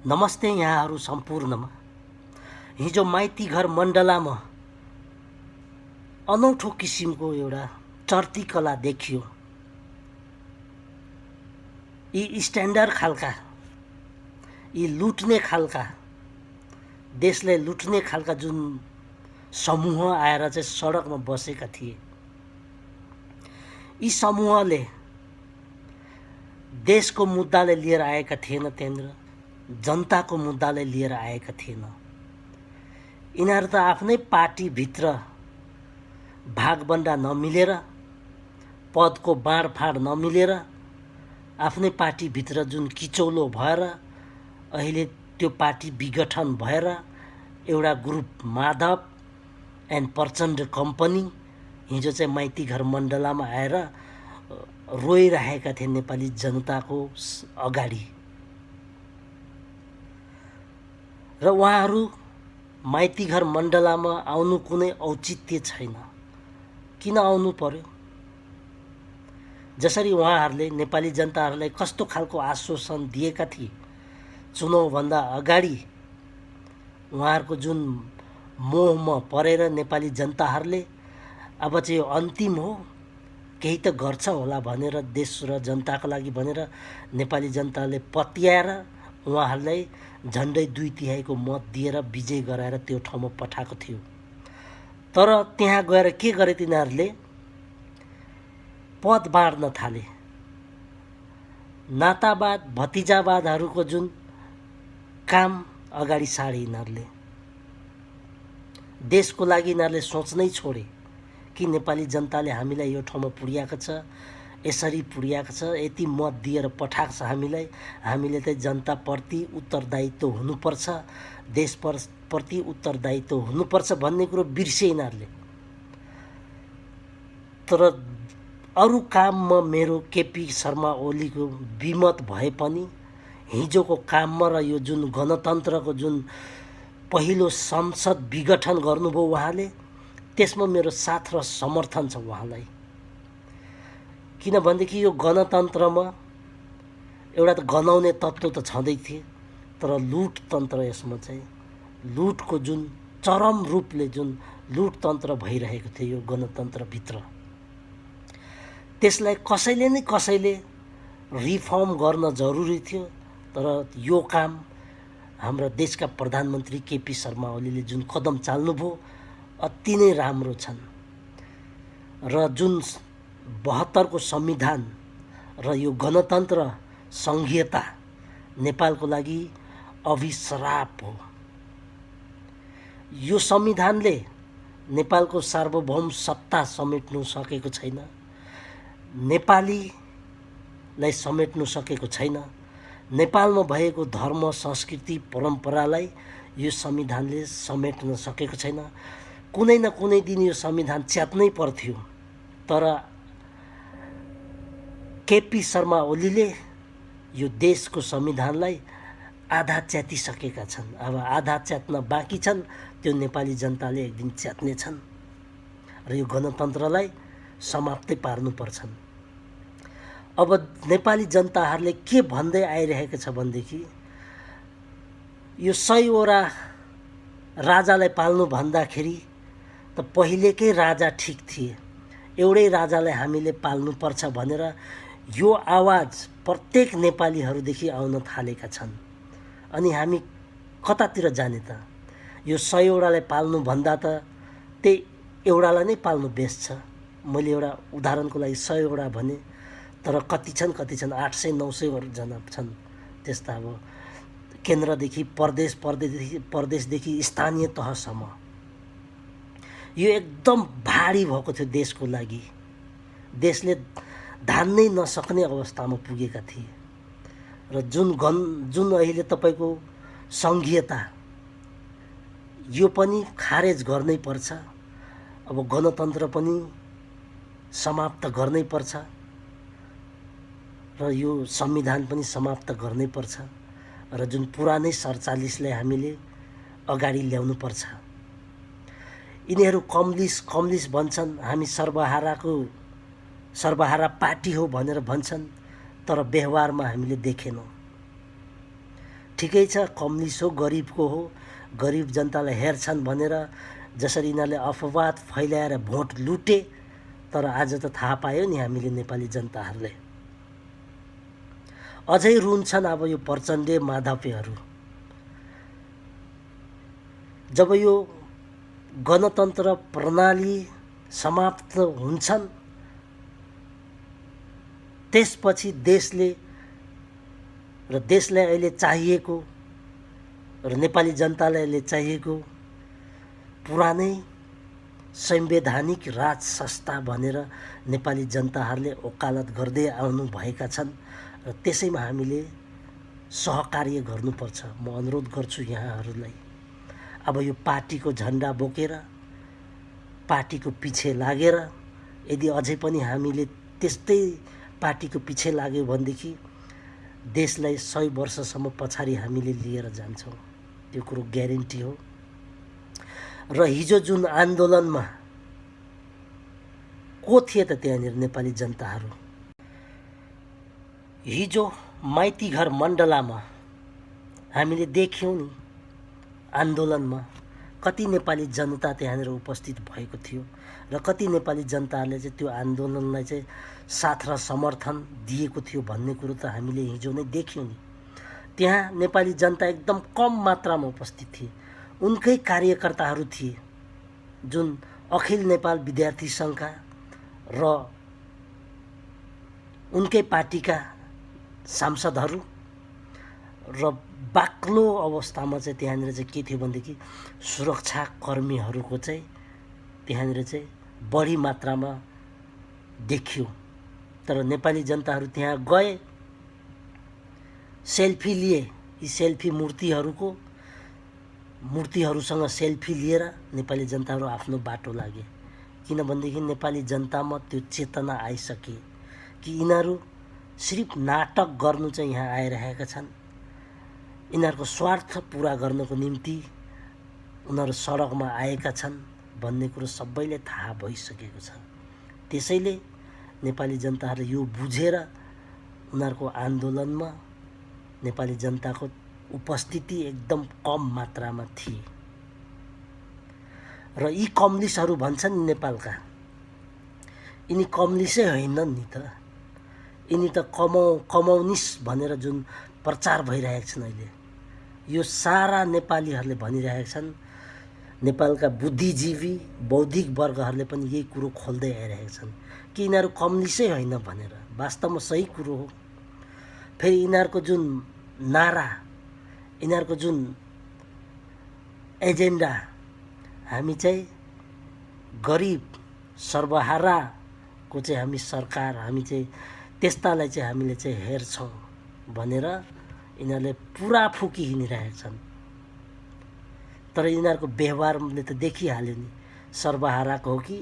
नमस्ते यहाँहरू सम्पूर्णमा। हिजो माइती घर मण्डलामा अनौठो किसिमको एउटा चर्ती कला देखियो। यी स्ट्यान्डर्ड खालका, यी लुट्ने खालका, देशलाई लुट्ने खालका जुन समूह आएर चाहिँ सडकमा बसेका थिए, यी समूहले देशको मुद्दालाई लिएर आएका थिएन, त्यहाँनिर जनताको मुद्दालाई लिएर आएका थिएन। यिनीहरू त आफ्नै पार्टीभित्र भागबन्डा नमिलेर, पदको बाँडफाँड नमिलेर, आफ्नै पार्टीभित्र जुन किचौलो भएर अहिले त्यो पार्टी विघटन भएर एउटा group Madhav and Prachanda company हिजो चाहिँ माइती घर मण्डलामा आएर रोइरहेका थिए नेपाली जनताको अगाडि। र उहाँहरू माइती घर मण्डलामा आउनु कुनै औचित्य छैन। किन आउनु पर्यो? जसरी उहाँहरूले नेपाली जनताहरूलाई कस्तो खालको आश्वासन दिएका थिए चुनावभन्दा अगाडि, उहाँहरूको जुन मोहमा परेर नेपाली जनताहरूले अब चाहिँ यो अन्तिम हो, केही त गर्छ होला भनेर देश र जनताको लागि भनेर नेपाली जनताले पत्याएर उहाँहरूलाई झन्डै 2/3 मत दिएर विजय गराएर त्यो ठाउँमा पठाएको थियो। तर त्यहाँ गएर के गरे तिनीहरूले? पद बाँड्न थाले। नातावाद भतिजावादहरूको जुन काम अगाडि सारे यिनीहरूले। देशको लागि यिनीहरूले सोच्नै छोडे कि नेपाली जनताले हामीलाई यो ठाउँमा पुर्याएको छ, यसरी पुर्याएको छ, यति मत दिएर पठाएको छ हामीलाई, हामीले चाहिँ जनताप्रति उत्तरदायित्व हुनुपर्छ, देशप्रति उत्तरदायित्व हुनुपर्छ भन्ने कुरो बिर्से यिनीहरूले। तर अरू काममा मेरो केपी शर्मा ओलीको विमत भए पनि हिजोको काममा र यो जुन गणतन्त्रको जुन पहिलो संसद विघटन गर्नुभयो उहाँले, त्यसमा मेरो साथ र समर्थन छ उहाँलाई। किनभनेदेखि यो गणतन्त्रमा एउटा त गनाउने तत्त्व त छँदै थिए, तर लुटतन्त्र यसमा चाहिँ लुटको जुन चरम रूपले जुन लुटतन्त्र भइरहेको थियो यो गणतन्त्रभित्र, त्यसलाई कसैले रिफर्म गर्न जरुरी थियो। तर यो काम हाम्रा देशका प्रधानमन्त्री केपी शर्मा ओलीले जुन कदम चाल्नुभयो अति नै राम्रो छन्। र जुन 72 को संविधान र यो गणतन्त्र संघीयता नेपालको लागि अभिश्राप हो। यो संविधानले नेपालको सार्वभौम सत्ता समेट्नु सकेको छैन, नेपालीलाई समेट्नु सकेको छैन। नेपालमा भएको धर्म, संस्कृति, परम्परालाई यो संविधानले समेट्न सकेको छैन। कुनै न कुनै दिन यो संविधान च्यात्नै पर्थ्यो। तर केपी शर्मा ओलीले यो देशको संविधानलाई आधा च्यातिसकेका छन्। अब आधा च्यात्न बाँकी छन्, त्यो नेपाली जनताले एक दिन च्यात्ने छन् र यो गणतन्त्रलाई समाप्तै पार्नुपर्छन्। अब नेपाली जनताहरूले के भन्दै आइरहेको छ भनेदेखि यो 100वटा राजालाई पाल्नु भन्दाखेरि त पहिलेकै राजा ठिक थिए, एउटै राजालाई हामीले पाल्नुपर्छ भनेर यो आवाज प्रत्येक नेपालीहरूदेखि आउन थालेका छन्। अनि हामी कतातिर जाने त? यो 100वटालाई पाल्नु भन्दा त त्यही एउटालाई नै पाल्नु बेस्ट छ। मैले एउटा उदाहरणको लागि 100वटा भने, तर कति छन् 800-900 जना छन् त्यस्ता। अब केन्द्रदेखि प्रदेशदेखि स्थानीय तहसम्म यो एकदम भारी भएको थियो देशको लागि। देशले धान्नै नसक्ने अवस्थामा पुगेका थिए। र जुन अहिले तपाईँको सङ्घीयता, यो पनि खारेज गर्नै पर्छ। अब गणतन्त्र पनि समाप्त गर्नै पर्छ र यो संविधान पनि समाप्त गर्नै पर्छ। र जुन पुरानै 47लाई हामीले अगाडि ल्याउनु पर्छ। यिनीहरू कम्युनिस्ट भन्छन्, हामी सर्वहारा पार्टी हो भनेर भन्छन्, तर व्यवहारमा हामीले देखेनौँ। ठिकै छ, कम्युनिस्ट हो, गरिबको हो, गरिब जनतालाई हेर्छन् भनेर जसरी यिनीहरूले अपवाद फैलाएर भोट लुटे। तर आज त थाहा पायो नि हामीले नेपाली जनताहरूले। अझै रुन्छन् अब यो प्रचण्डे माधवहरू। जब यो गणतन्त्र प्रणाली समाप्त हुन्छन् त्यसपछि देशले अहिले चाहिएको र नेपाली जनतालाई अहिले चाहिएको पुरानै संवैधानिक राज संस्था भनेर नेपाली जनताहरूले वकालत गर्दै आउनु भएका छन् र त्यसैमा हामीले सहकार्य गर्नुपर्छ। म अनुरोध गर्छु यहाँहरूलाई, अब यो पार्टीको झन्डा बोकेर पार्टीको पछि लागेर यदि अझै पनि हामीले त्यस्तै पार्टीको पछि लाग्यो भनेदेखि देशलाई 100 वर्षसम्म पछाडि हामीले लिएर जान्छौँ, त्यो कुरो ग्यारेन्टी हो। र हिजो जुन आन्दोलनमा को थिए त त्यहाँनिर नेपाली जनताहरू? हिजो माइतीघर मण्डलामा हामीले देख्यौँ नि, आन्दोलनमा कति नेपाली जनता त्यहाँनिर उपस्थित भएको थियो र कति नेपाली जनताहरूले चाहिँ त्यो आन्दोलनलाई चाहिँ साथ र समर्थन दिएको थियो भन्ने कुरो त हामीले हिजो नै देख्यौँ नि। त्यहाँ नेपाली जनता एकदम कम मात्रामा उपस्थित थिए। उनकै कार्यकर्ताहरू थिए जुन अखिल नेपाल विद्यार्थी सङ्घका र उनकै पार्टीका सांसदहरू र बाक्लो अवस्थामा चाहिँ त्यहाँनिर चाहिँ के थियो भनेदेखि सुरक्षाकर्मीहरूको चाहिँ त्यहाँनिर चाहिँ बढी मात्रामा देखियो। तर नेपाली जनताहरू त्यहाँ गए, सेल्फी लिए। यी सेल्फी मूर्तिहरूसँग सेल्फी लिएर नेपाली जनताहरू आफ्नो बाटो लागे। किनभनेदेखि नेपाली जनतामा त्यो चेतना आइसके कि यिनीहरू सिर्फ नाटक गर्नु चाहिँ यहाँ आइरहेका छन्। यिनीहरूको स्वार्थ पुरा गर्नको निम्ति उनीहरू सडकमा आएका छन् भन्ने कुरो सबैले थाहा भइसकेको छ। त्यसैले नेपाली जनताहरूले यो बुझेर उनीहरूको आन्दोलनमा नेपाली जनताको उपस्थिति एकदम कम मात्रामा थिए। र यी कम्युनिस्टहरू भन्छन् नेपालका, यिनी कम्युनिस्टै होइनन् नि त, यिनी त कम्युनिस्ट भनेर जुन प्रचार भइरहेका छन् अहिले, यो सारा नेपालीहरूले भनिरहेका छन्। नेपालका बुद्धिजीवी बौद्धिक वर्गहरूले पनि यही कुरो खोल्दै आइरहेका छन् कि यिनीहरू कम्युनिस्टै होइन भनेर। वास्तवमा सही कुरो हो। फेरि यिनीहरूको जुन नारा, यिनीहरूको जुन एजेन्डा, हामी चाहिँ गरिब सर्वहाराको चाहिँ हामी सरकार, हामी चाहिँ त्यस्तालाई चाहिँ हामीले चाहिँ हेर्छौँ भनेर यिनीहरूले पुरा फुकी हिँडिरहेका छन्। तर यिनीहरूको व्यवहारले त देखिहाल्यो नि सर्वहाराको हो कि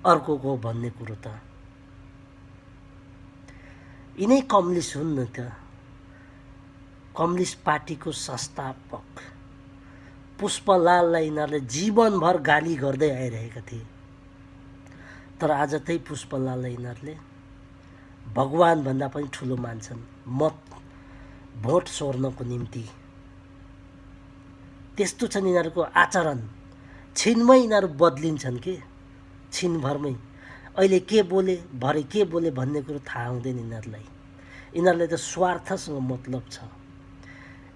अर्कोको हो भन्ने कुरो त। यिनै कम्युनिस्ट हुन् न त। कम्युनिस्ट पार्टीको संस्थापक पुष्पलाललाई यिनीहरूले जीवनभर गाली गर्दै आइरहेका थिए। तर आज त्यही पुष्पलाललाई यिनीहरूले भगवान भन्दा पनि ठुलो मान्छन् भोट सोर्नको निम्ति। त्यस्तो छन् यिनीहरूको आचरण। छिनमै यिनीहरू बदलिन्छन् के, छिनभरमै। अहिले के बोले भरे के बोले भन्ने कुरो थाहा हुँदैन यिनीहरूलाई। यिनीहरूलाई त स्वार्थसँग मतलब छ,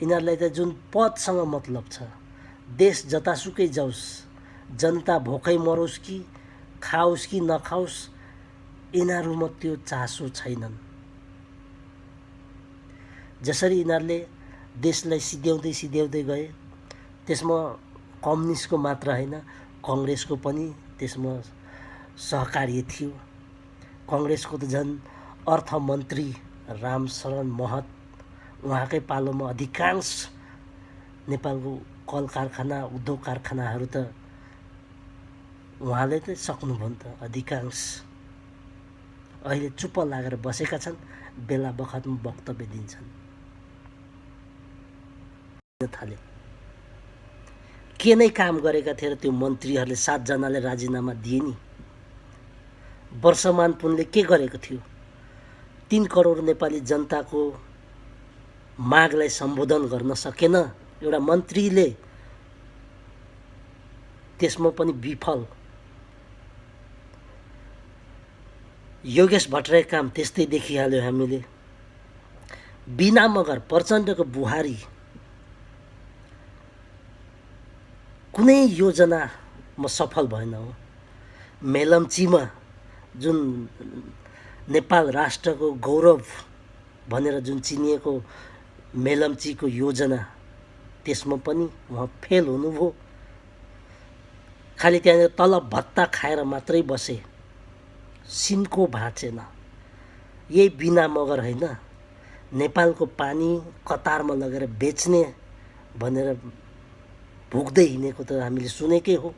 यिनीहरूलाई त जुन पदसँग मतलब छ। देश जतासुकै जाओस्, जनता भोकै मरोस् कि खाओस् कि नखाओस्, यिनीहरूमा त्यो चासो छैनन्। जसरी यिनीहरूले देशलाई सिध्याउँदै गए, त्यसमा कम्युनिस्टको मात्र होइन कङ्ग्रेसको पनि त्यसमा सहकार्य थियो। कङ्ग्रेसको त झन् अर्थमन्त्री रामशरण महत, उहाँकै पालोमा अधिकांश नेपालको कल कारखाना उद्योग कारखानाहरू त उहाँले त सक्नुभयो नि त अधिकांश। अहिले चुप्प लागेर बसेका छन्, बेला बखतमा वक्तव्य दिन्छन्। थाले के नै काम गरेका थिए र त्यो मन्त्रीहरूले 7 जनाले राजीनामा दिए नि। वर्षमान पुनले के गरेको थियो? 3 करोड नेपाली जनताको मागलाई सम्बोधन गर्न सकेन एउटा मन्त्रीले, त्यसमा पनि विफल। योगेश भट्टराईको काम त्यस्तै देखिहाल्यो हामीले। बिना मगर प्रचण्डको बुहारी कुनै योजनामा सफल भएन हो। मेलम्चीमा जुन नेपाल राष्ट्रको गौरव भनेर जुन चिनिएको मेलम्चीको योजना, त्यसमा पनि उहाँ फेल हुनुभयो। खालि त्यहाँनिर तलब भत्ता खाएर मात्रै बसे, सिन्को भाँचेन। यही बिना मगर होइन, नेपालको पानी कतारमा लगेर बेच्ने भनेर भुक्दै हिँडेको त हामीले सुनेकै हो।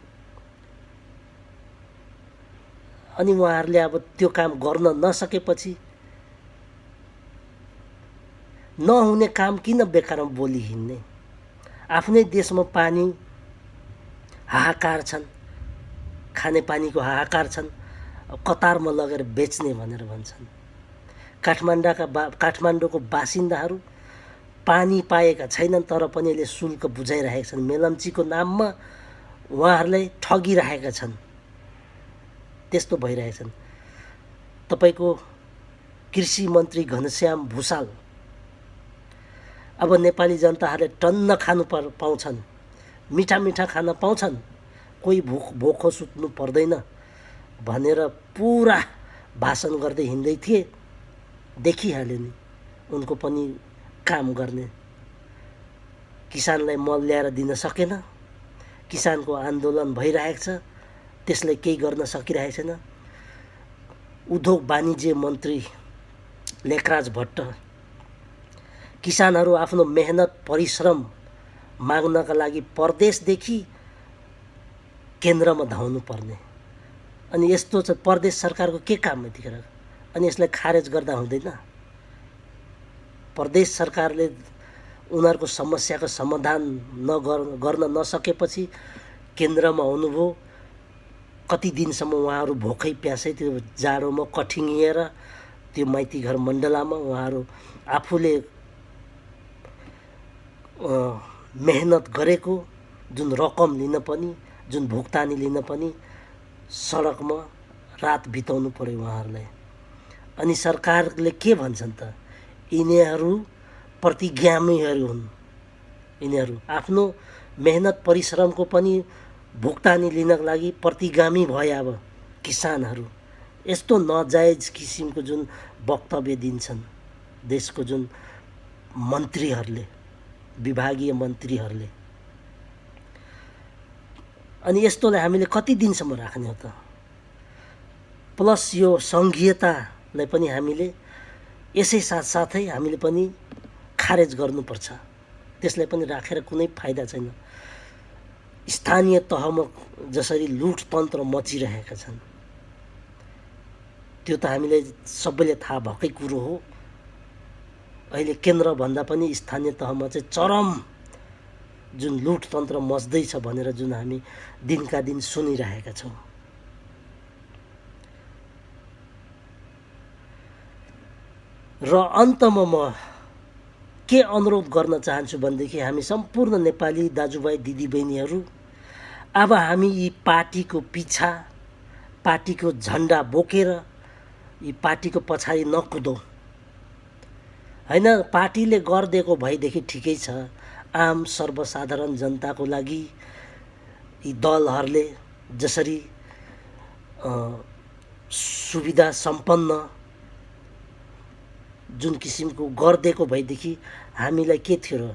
अनि उहाँहरूले अब त्यो काम गर्न नसकेपछि नहुने काम किन बेकारमा बोली हिँड्ने? आफ्नै देशमा पानी हाहाकार छन्, खानेपानीको हाहाकार छन्, कतारमा लगेर बेच्ने भनेर भन्छन्। काठमाडौँको बासिन्दाहरू पानी पाएका छैनन्, तर पनि यसले शुल्क बुझाइरहेका छन्। मेलम्चीको नाममा उहाँहरूलाई ठगिरहेका छन्। त्यस्तो भइरहेछन्। तपाईँको कृषि मन्त्री घनश्याम भुषाल अब नेपाली जनताहरूले टन्न खानु पाउँछन्, मिठा मिठा खान पाउँछन्, कोही भोको सुत्नु पर्दैन भनेर पुरा भाषण गर्दै हिँड्दै थिए। देखिहाल्यो नि उनको पनि काम गर्ने। किसानलाई मल ल्याएर दिन सकेन, किसानको आन्दोलन भइरहेको छ, त्यसलाई केही गर्न सकिरहेको छैन। उद्योग वाणिज्य मन्त्री लेखराज भट्ट किसानहरू आफ्नो मेहनत परिश्रम माग्नका लागि परदेशदेखि केन्द्रमा धाउनु पर्ने। अनि यस्तो छ, परदेश सरकारको के काम यतिखेर? अनि यसलाई खारेज गर्दा हुँदैन। प्रदेश सरकारले उनीहरूको समस्याको समाधान गर्न नसकेपछि केन्द्रमा आउनुभयो। कति दिनसम्म उहाँहरू भोकै प्यासै त्यो जाडोमा कठिङिएर त्यो माइती घर मण्डलामा उहाँहरू आफूले मेहनत गरेको जुन रकम लिन पनि, जुन भुक्तानी लिन पनि सडकमा रात बिताउनु पर्यो उहाँहरूलाई। अनि सरकारले के भन्छन् त? यिनीहरू प्रतिगामीहरू हुन्। यिनीहरू आफ्नो मेहनत परिश्रमको पनि भुक्तानी लिनको लागि प्रतिगामी भए। अब किसानहरू यस्तो नजायज किसिमको जुन वक्तव्य दिन्छन् देशको जुन मन्त्रीहरूले, विभागीय मन्त्रीहरूले, अनि यस्तोलाई हामीले कति दिनसम्म राख्ने हो त? प्लस यो सङ्घीयतालाई पनि हामीले यसै साथसाथै हामीले पनि खारेज गर्नुपर्छ। त्यसलाई पनि राखेर कुनै फाइदा छैन। स्थानीय तहमा जसरी लुटतन्त्र मचिरहेका छन् त्यो त हामीले सबैले थाहा भएकै कुरो हो। अहिले केन्द्रभन्दा पनि स्थानीय तहमा चाहिँ चरम जुन लुटतन्त्र मच्दैछ भनेर जुन हामी दिनका दिन सुनिरहेका छौँ। र अन्तमा म के अनुरोध गर्न चाहन्छु भनेदेखि हामी सम्पूर्ण नेपाली दाजुभाइ दिदीबहिनीहरू, अब हामी यी पार्टीको पिछा, पार्टीको झन्डा बोकेर यी पार्टीको पछाडि नकुदौँ होइन। पार्टीले गरिदिएको भएदेखि ठिकै छ। आम सर्वसाधारण जनताको लागि यी दलहरूले जसरी सुविधा सम्पन्न जुन किसिमको गरिदिएको भएदेखि हामीलाई के थियो र?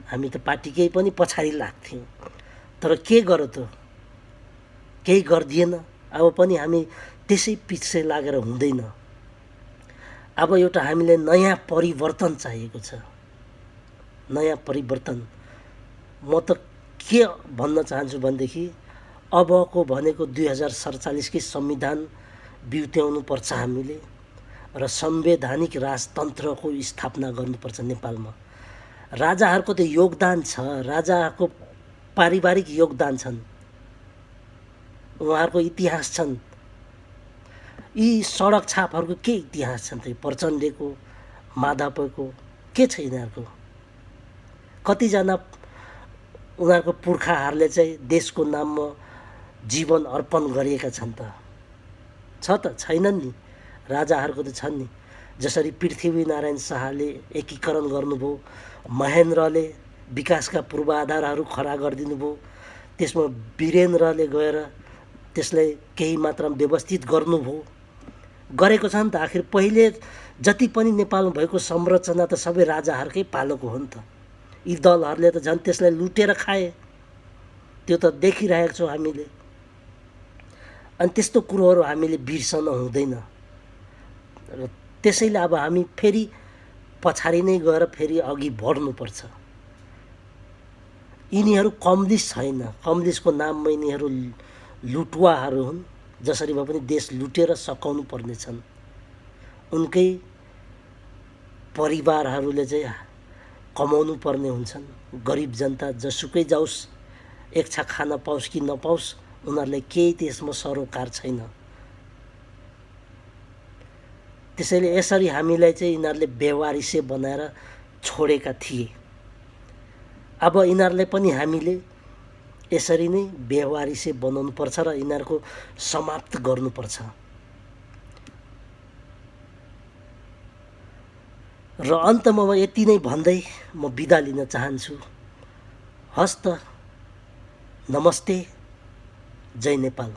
हामी त पार्टीकै पनि पछाडि लाग्थ्यौँ। तर के गर्यो त? केही गरिदिएन। अब पनि हामी त्यसै पछि लागेर हुँदैन। अब एउटा हामीले नयाँ परिवर्तन चाहिएको छ। नयाँ परिवर्तन। म त के भन्न चाहन्छु भनेदेखि अबको भनेको 2047कै संविधान बिउत्याउनुपर्छ हामीले र संवैधानिक राजतन्त्रको स्थापना गर्नुपर्छ नेपालमा। राजाहरूको त योगदान छ, राजाहरूको पारिवारिक योगदान छन्, उहाँहरूको इतिहास छन्। यी सडक छापहरूको के इतिहास छन् त? प्रचण्डको, माधवको, के छ यिनीहरूको? कतिजना उनीहरूको पुर्खाहरूले चाहिँ देशको नाममा जीवन अर्पण गरिएका छन् त? छ त? छैनन् नि? राजाहरूको त छन् नि। जसरी पृथ्वीनारायण शाहले एकीकरण गर्नुभयो, महेन्द्रले विकासका पूर्वाधारहरू खडा गरिदिनु भयो, त्यसमा वीरेन्द्रले गएर त्यसलाई केही मात्रामा व्यवस्थित गर्नुभयो, गरेको छ नि त। आखिर पहिले जति पनि नेपालमा भएको संरचना त सबै राजाहरूकै पालोको हो नि त। यी दलहरूले त झन् त्यसलाई लुटेर खाए, त्यो त देखिरहेको छौँ हामीले। अनि त्यस्तो कुरोहरू हामीले बिर्सन हुँदैन। र त्यसैले अब हामी फेरि पछाडि नै गएर फेरि अघि बढ्नुपर्छ। यिनीहरू कम्युनिस्ट छैन, कम्युनिस्टको नाममा यिनीहरू लुटुवाहरू हुन्। जसरी भए पनि देश लुटेर सकाउनु पर्ने छन्। उनकै परिवारहरूले चाहिँ कमाउनु पर्ने हुन्छन्। गरिब जनता जसुकै जाओस्, एक छाक खान पाओस् कि नपाओस्, उनीहरूलाई केही त्यसमा सरोकार छैन। त्यसैले यसरी हामीलाई चाहिँ यिनीहरूले बेवारिसे बनाएर छोडेका थिए। अब यिनीहरूलाई पनि हामीले यसरी नै बेवारिसे बनाउनुपर्छ र यिनीहरूको समाप्त गर्नुपर्छ। र अन्तमा म यति नै भन्दै म बिदा लिन चाहन्छु। हस्त, नमस्ते, जय नेपाल।